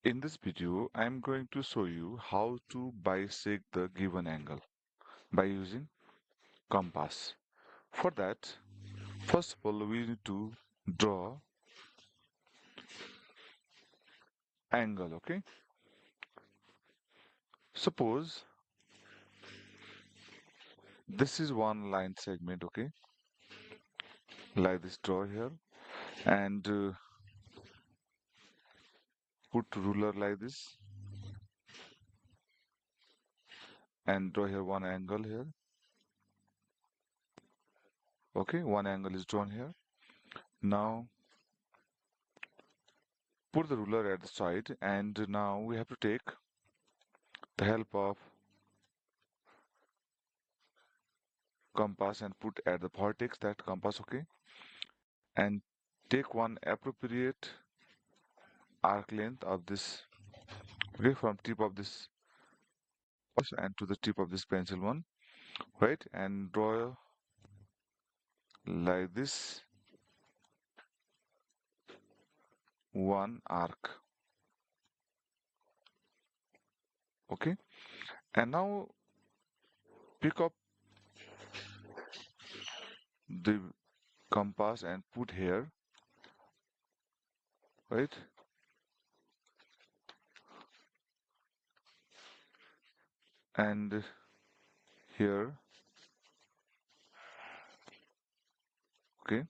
In this video, I'm going to show you how to bisect the given angle by using compass. For that, first of all, we need to draw angle, okay? Suppose this is one line segment, okay? Like this, draw here and put ruler like this and draw here one angle here. Okay, one angle is drawn here. Now put the ruler at the side, and now we have to take the help of compass and put at the vertex that compass, okay, and take one appropriate arc length of this, okay, from tip of this and to the tip of this pencil one, right, and draw like this one arc, okay, and now pick up the compass and put here, right, and here, okay.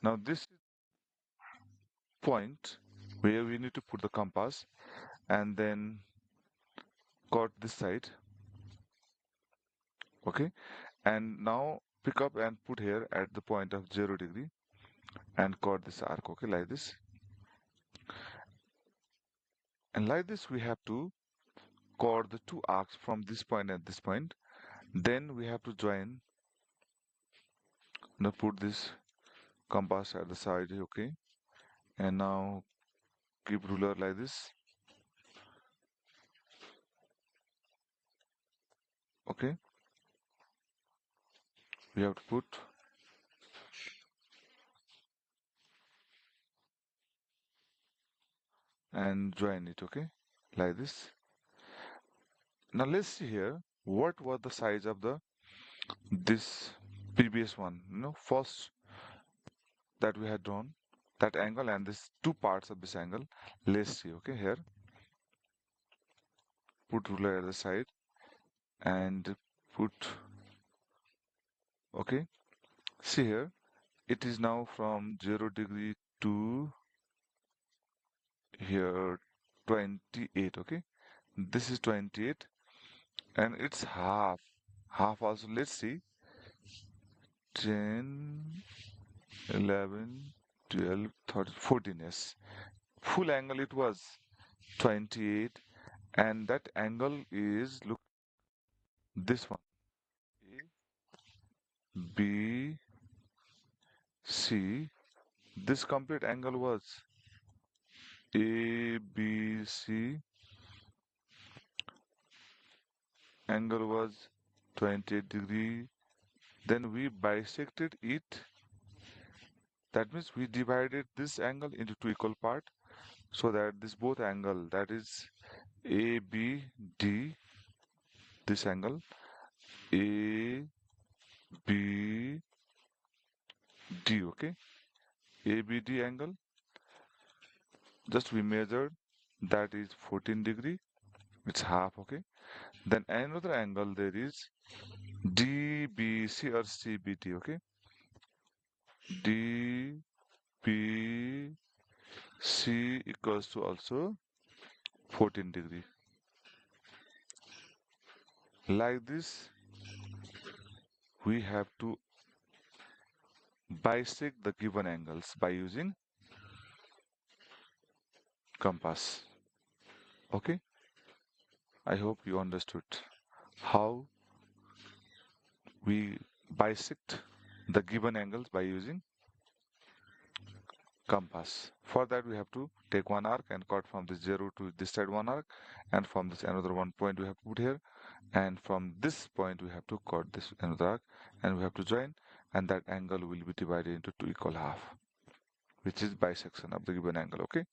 Now this point where we need to put the compass and then cut this side, okay, and now pick up and put here at the point of 0 degree and cut this arc, okay, like this. And like this we have to cut the two arcs from this point and this point. Then we have to join, now put this compass at the side, okay, and now keep ruler like this, okay. We have to put and join it, okay, like this. Now let's see here what was the size of the this previous one, first that we had drawn, that angle and this two parts of this angle. Let's see, okay, here put ruler at the side and put, okay, see here it is now from 0 degree to here 28, okay, this is 28 and it's half also. Let's see, 10, 11, 12, 13, 14, yes, full angle it was 28, and that angle is, look, this one, A, B, C. This complete angle was A, B, C. Angle was 28 degree. Then we bisected it. That means we divided this angle into two equal parts so that this both angle, that is A, B, D, this angle A, B, D, okay, ABD angle, just we measured, that is 14 degree, it's half, okay. Then another angle there is DBC or CBT, okay, DBC equals to also 14 degree. Like this we have to bisect the given angles by using compass, okay. I hope you understood how we bisect the given angles by using compass. For that we have to take one arc and cut from this 0 to this side one arc, and from this another one point we have to put here, and from this point we have to cut this another arc and we have to join, and that angle will be divided into two equal half, which is bisection of the given angle, okay.